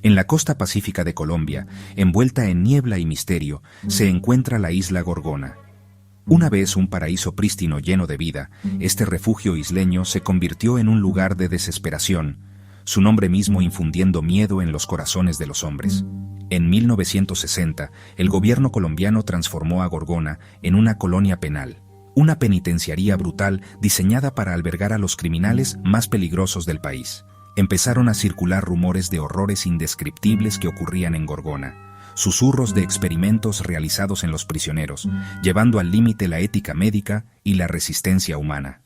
En la costa pacífica de Colombia, envuelta en niebla y misterio, se encuentra la isla Gorgona. Una vez un paraíso prístino lleno de vida, este refugio isleño se convirtió en un lugar de desesperación, su nombre mismo infundiendo miedo en los corazones de los hombres. En 1960, el gobierno colombiano transformó a Gorgona en una colonia penal, una penitenciaría brutal diseñada para albergar a los criminales más peligrosos del país. Empezaron a circular rumores de horrores indescriptibles que ocurrían en Gorgona, susurros de experimentos realizados en los prisioneros, llevando al límite la ética médica y la resistencia humana.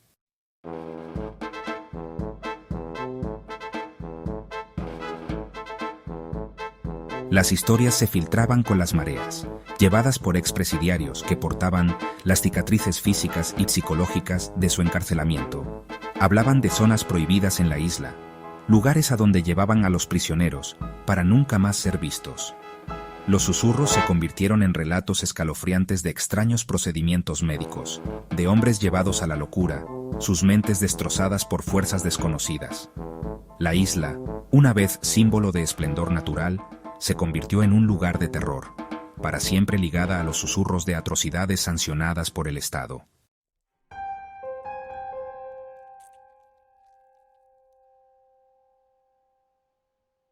Las historias se filtraban con las mareas, llevadas por expresidiarios que portaban las cicatrices físicas y psicológicas de su encarcelamiento. Hablaban de zonas prohibidas en la isla, lugares a donde llevaban a los prisioneros para nunca más ser vistos. Los susurros se convirtieron en relatos escalofriantes de extraños procedimientos médicos, de hombres llevados a la locura, sus mentes destrozadas por fuerzas desconocidas. La isla, una vez símbolo de esplendor natural, se convirtió en un lugar de terror, para siempre ligada a los susurros de atrocidades sancionadas por el Estado.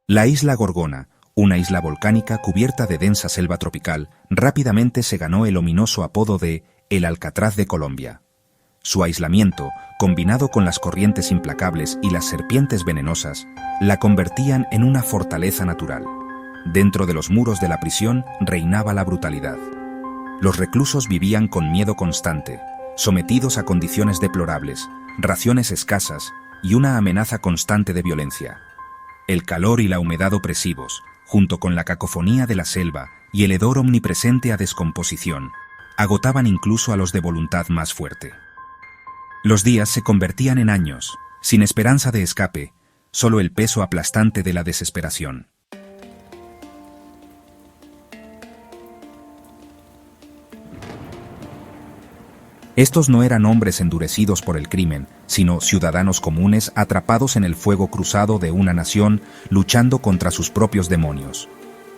La isla Gorgona, una isla volcánica cubierta de densa selva tropical, rápidamente se ganó el ominoso apodo de el Alcatraz de Colombia. Su aislamiento, combinado con las corrientes implacables y las serpientes venenosas, la convertían en una fortaleza natural. Dentro de los muros de la prisión reinaba la brutalidad. Los reclusos vivían con miedo constante, sometidos a condiciones deplorables, raciones escasas y una amenaza constante de violencia. El calor y la humedad opresivos, junto con la cacofonía de la selva y el hedor omnipresente a descomposición, agotaban incluso a los de voluntad más fuerte. Los días se convertían en años, sin esperanza de escape, solo el peso aplastante de la desesperación. Estos no eran hombres endurecidos por el crimen, sino ciudadanos comunes atrapados en el fuego cruzado de una nación luchando contra sus propios demonios.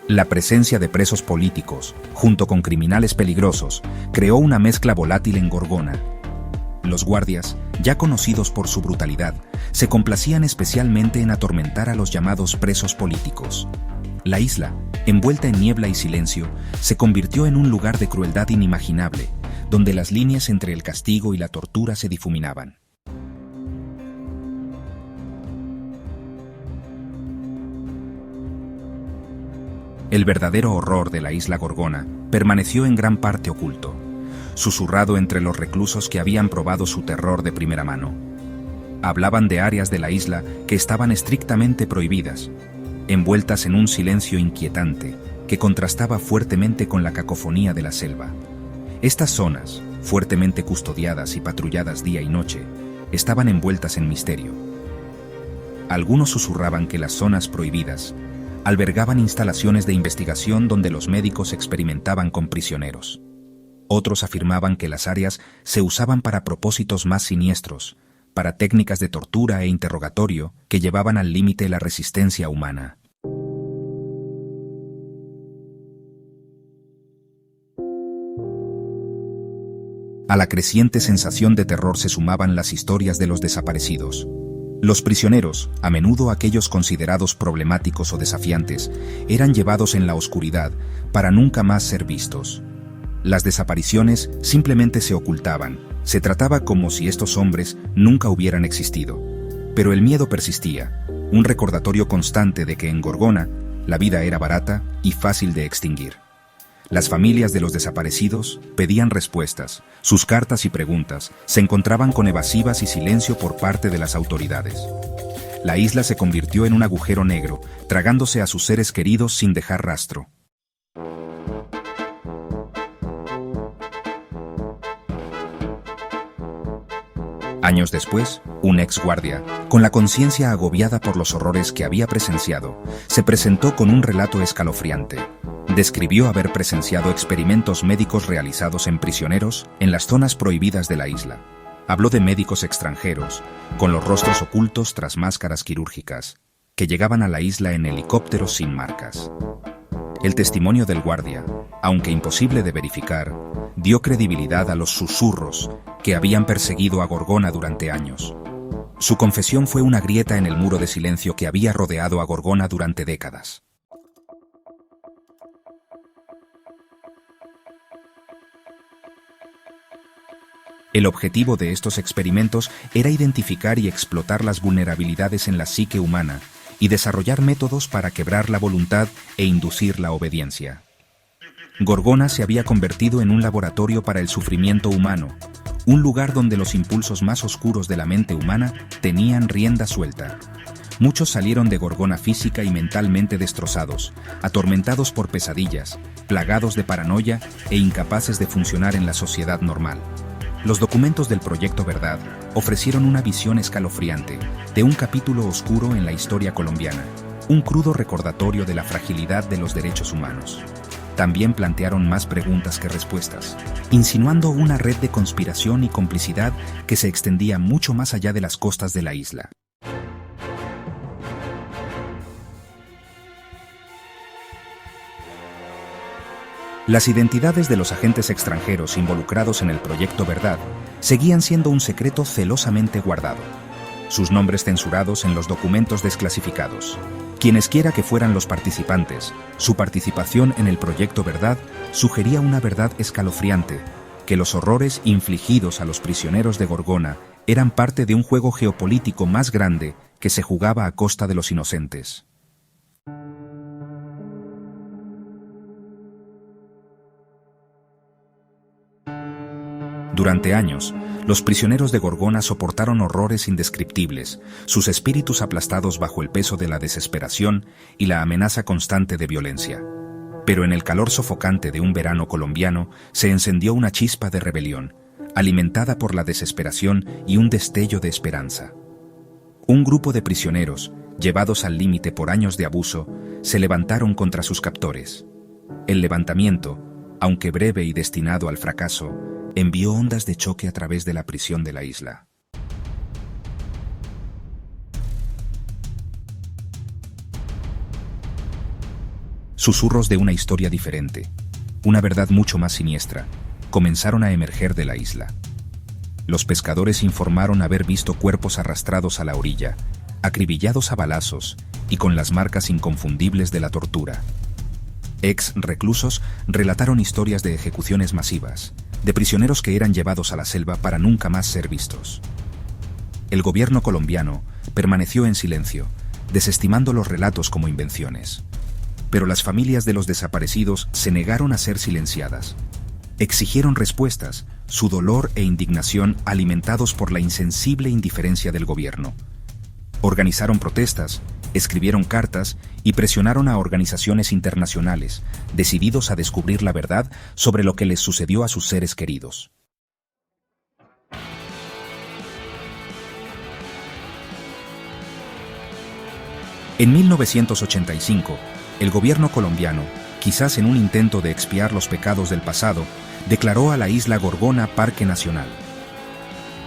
La presencia de presos políticos, junto con criminales peligrosos, creó una mezcla volátil en Gorgona. Los guardias, ya conocidos por su brutalidad, se complacían especialmente en atormentar a los llamados presos políticos. La isla, envuelta en niebla y silencio, se convirtió en un lugar de crueldad inimaginable, donde las líneas entre el castigo y la tortura se difuminaban. El verdadero horror de la isla Gorgona permaneció en gran parte oculto, susurrado entre los reclusos que habían probado su terror de primera mano. Hablaban de áreas de la isla que estaban estrictamente prohibidas, envueltas en un silencio inquietante que contrastaba fuertemente con la cacofonía de la selva. Estas zonas, fuertemente custodiadas y patrulladas día y noche, estaban envueltas en misterio. Algunos susurraban que las zonas prohibidas albergaban instalaciones de investigación donde los médicos experimentaban con prisioneros. Otros afirmaban que las áreas se usaban para propósitos más siniestros, para técnicas de tortura e interrogatorio que llevaban al límite la resistencia humana. A la creciente sensación de terror se sumaban las historias de los desaparecidos. Los prisioneros, a menudo aquellos considerados problemáticos o desafiantes, eran llevados en la oscuridad para nunca más ser vistos. Las desapariciones simplemente se ocultaban, se trataba como si estos hombres nunca hubieran existido. Pero el miedo persistía, un recordatorio constante de que en Gorgona la vida era barata y fácil de extinguir. Las familias de los desaparecidos pedían respuestas. Sus cartas y preguntas se encontraban con evasivas y silencio por parte de las autoridades. La isla se convirtió en un agujero negro, tragándose a sus seres queridos sin dejar rastro. Años después, un ex guardia, con la conciencia agobiada por los horrores que había presenciado, se presentó con un relato escalofriante. Describió haber presenciado experimentos médicos realizados en prisioneros en las zonas prohibidas de la isla. Habló de médicos extranjeros, con los rostros ocultos tras máscaras quirúrgicas, que llegaban a la isla en helicópteros sin marcas. El testimonio del guardia, aunque imposible de verificar, dio credibilidad a los susurros que habían perseguido a Gorgona durante años. Su confesión fue una grieta en el muro de silencio que había rodeado a Gorgona durante décadas. El objetivo de estos experimentos era identificar y explotar las vulnerabilidades en la psique humana y desarrollar métodos para quebrar la voluntad e inducir la obediencia. Gorgona se había convertido en un laboratorio para el sufrimiento humano, un lugar donde los impulsos más oscuros de la mente humana tenían rienda suelta. Muchos salieron de Gorgona física y mentalmente destrozados, atormentados por pesadillas, plagados de paranoia e incapaces de funcionar en la sociedad normal. Los documentos del Proyecto Verdad ofrecieron una visión escalofriante de un capítulo oscuro en la historia colombiana, un crudo recordatorio de la fragilidad de los derechos humanos. También plantearon más preguntas que respuestas, insinuando una red de conspiración y complicidad que se extendía mucho más allá de las costas de la isla. Las identidades de los agentes extranjeros involucrados en el Proyecto Verdad seguían siendo un secreto celosamente guardado. Sus nombres censurados en los documentos desclasificados. Quienesquiera que fueran los participantes, su participación en el Proyecto Verdad sugería una verdad escalofriante, que los horrores infligidos a los prisioneros de Gorgona eran parte de un juego geopolítico más grande que se jugaba a costa de los inocentes. Durante años, los prisioneros de Gorgona soportaron horrores indescriptibles, sus espíritus aplastados bajo el peso de la desesperación y la amenaza constante de violencia. Pero en el calor sofocante de un verano colombiano se encendió una chispa de rebelión, alimentada por la desesperación y un destello de esperanza. Un grupo de prisioneros, llevados al límite por años de abuso, se levantaron contra sus captores. El levantamiento, aunque breve y destinado al fracaso, envió ondas de choque a través de la prisión de la isla. Susurros de una historia diferente, una verdad mucho más siniestra, comenzaron a emerger de la isla. Los pescadores informaron haber visto cuerpos arrastrados a la orilla, acribillados a balazos y con las marcas inconfundibles de la tortura. Ex-reclusos relataron historias de ejecuciones masivas, de prisioneros que eran llevados a la selva para nunca más ser vistos. El gobierno colombiano permaneció en silencio, desestimando los relatos como invenciones. Pero las familias de los desaparecidos se negaron a ser silenciadas. Exigieron respuestas, su dolor e indignación alimentados por la insensible indiferencia del gobierno. Organizaron protestas, escribieron cartas y presionaron a organizaciones internacionales, decididos a descubrir la verdad sobre lo que les sucedió a sus seres queridos. En 1985, el gobierno colombiano, quizás en un intento de expiar los pecados del pasado, declaró a la isla Gorgona Parque Nacional.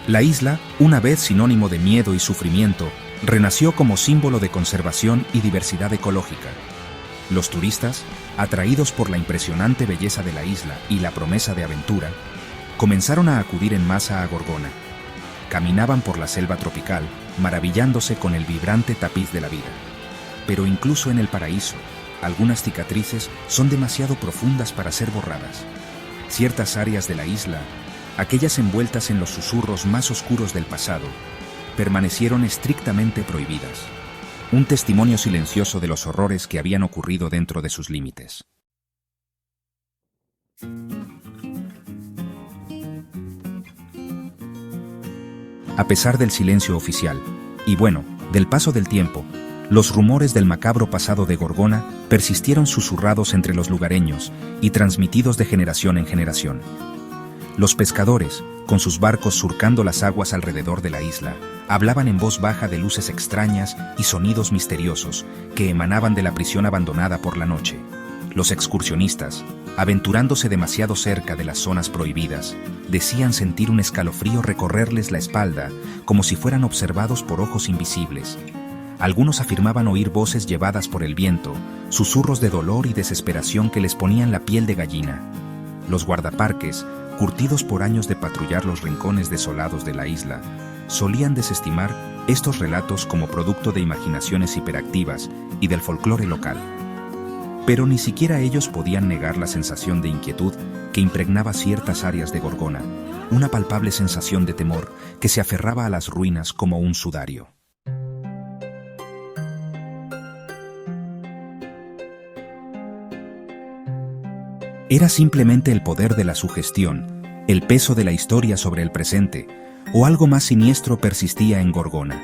La isla, una vez sinónimo de miedo y sufrimiento, renació como símbolo de conservación y diversidad ecológica. Los turistas, atraídos por la impresionante belleza de la isla y la promesa de aventura, comenzaron a acudir en masa a Gorgona. Caminaban por la selva tropical, maravillándose con el vibrante tapiz de la vida. Pero incluso en el paraíso, algunas cicatrices son demasiado profundas para ser borradas. Ciertas áreas de la isla, aquellas envueltas en los susurros más oscuros del pasado, permanecieron estrictamente prohibidas. Un testimonio silencioso de los horrores que habían ocurrido dentro de sus límites. A pesar del silencio oficial, y bueno, del paso del tiempo, los rumores del macabro pasado de Gorgona persistieron susurrados entre los lugareños y transmitidos de generación en generación. Los pescadores, con sus barcos surcando las aguas alrededor de la isla, hablaban en voz baja de luces extrañas y sonidos misteriosos que emanaban de la prisión abandonada por la noche. Los excursionistas, aventurándose demasiado cerca de las zonas prohibidas, decían sentir un escalofrío recorrerles la espalda como si fueran observados por ojos invisibles. Algunos afirmaban oír voces llevadas por el viento, susurros de dolor y desesperación que les ponían la piel de gallina. Los guardaparques, curtidos por años de patrullar los rincones desolados de la isla, solían desestimar estos relatos como producto de imaginaciones hiperactivas y del folclore local. Pero ni siquiera ellos podían negar la sensación de inquietud que impregnaba ciertas áreas de Gorgona, una palpable sensación de temor que se aferraba a las ruinas como un sudario. ¿Era simplemente el poder de la sugestión, el peso de la historia sobre el presente, o algo más siniestro persistía en Gorgona?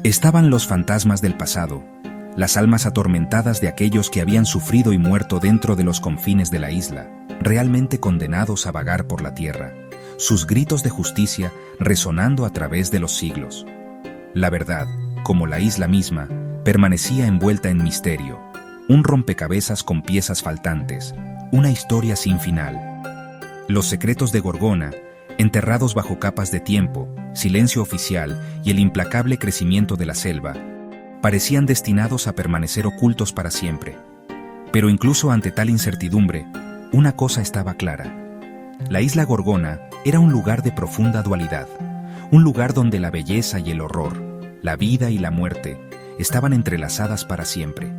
Estaban los fantasmas del pasado, las almas atormentadas de aquellos que habían sufrido y muerto dentro de los confines de la isla, realmente condenados a vagar por la tierra, sus gritos de justicia resonando a través de los siglos. La verdad, como la isla misma, permanecía envuelta en misterio, un rompecabezas con piezas faltantes, una historia sin final. Los secretos de Gorgona, enterrados bajo capas de tiempo, silencio oficial y el implacable crecimiento de la selva, parecían destinados a permanecer ocultos para siempre. Pero incluso ante tal incertidumbre, una cosa estaba clara. La isla Gorgona era un lugar de profunda dualidad, un lugar donde la belleza y el horror, la vida y la muerte, estaban entrelazadas para siempre.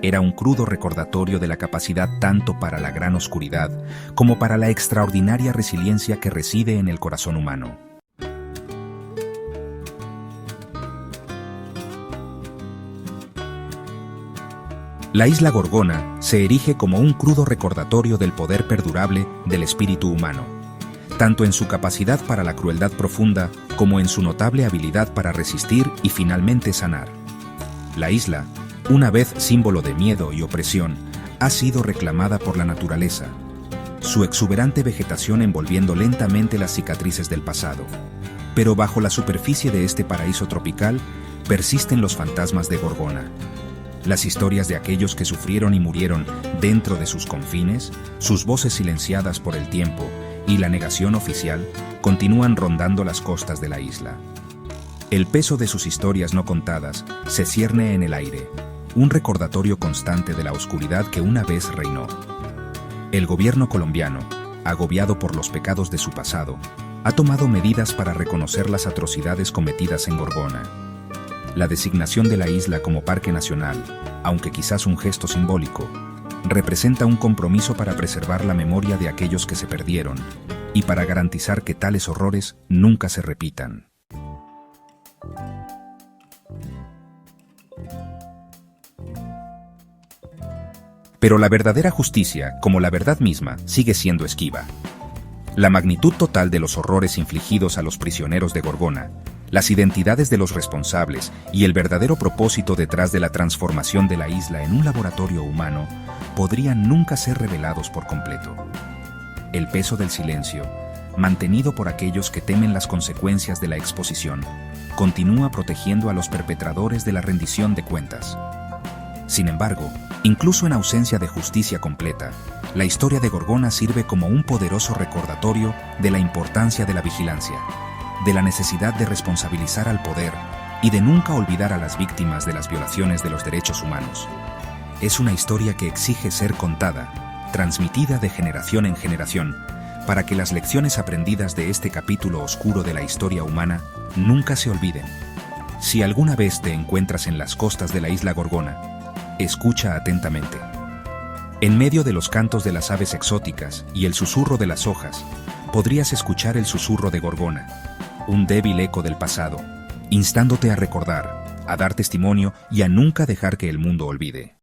Era un crudo recordatorio de la capacidad tanto para la gran oscuridad como para la extraordinaria resiliencia que reside en el corazón humano. La isla Gorgona se erige como un crudo recordatorio del poder perdurable del espíritu humano, tanto en su capacidad para la crueldad profunda como en su notable habilidad para resistir y finalmente sanar. La isla, una vez símbolo de miedo y opresión, ha sido reclamada por la naturaleza, su exuberante vegetación envolviendo lentamente las cicatrices del pasado. Pero bajo la superficie de este paraíso tropical persisten los fantasmas de Gorgona. Las historias de aquellos que sufrieron y murieron dentro de sus confines, sus voces silenciadas por el tiempo y la negación oficial, continúan rondando las costas de la isla. El peso de sus historias no contadas se cierne en el aire, un recordatorio constante de la oscuridad que una vez reinó. El gobierno colombiano, agobiado por los pecados de su pasado, ha tomado medidas para reconocer las atrocidades cometidas en Gorgona. La designación de la isla como parque nacional, aunque quizás un gesto simbólico, representa un compromiso para preservar la memoria de aquellos que se perdieron y para garantizar que tales horrores nunca se repitan. Pero la verdadera justicia, como la verdad misma, sigue siendo esquiva. La magnitud total de los horrores infligidos a los prisioneros de Gorgona, las identidades de los responsables y el verdadero propósito detrás de la transformación de la isla en un laboratorio humano podrían nunca ser revelados por completo. El peso del silencio, mantenido por aquellos que temen las consecuencias de la exposición, continúa protegiendo a los perpetradores de la rendición de cuentas. Sin embargo, incluso en ausencia de justicia completa, la historia de Gorgona sirve como un poderoso recordatorio de la importancia de la vigilancia, de la necesidad de responsabilizar al poder y de nunca olvidar a las víctimas de las violaciones de los derechos humanos. Es una historia que exige ser contada, transmitida de generación en generación, para que las lecciones aprendidas de este capítulo oscuro de la historia humana nunca se olviden. Si alguna vez te encuentras en las costas de la isla Gorgona, escucha atentamente. En medio de los cantos de las aves exóticas y el susurro de las hojas, podrías escuchar el susurro de Gorgona, un débil eco del pasado, instándote a recordar, a dar testimonio y a nunca dejar que el mundo olvide.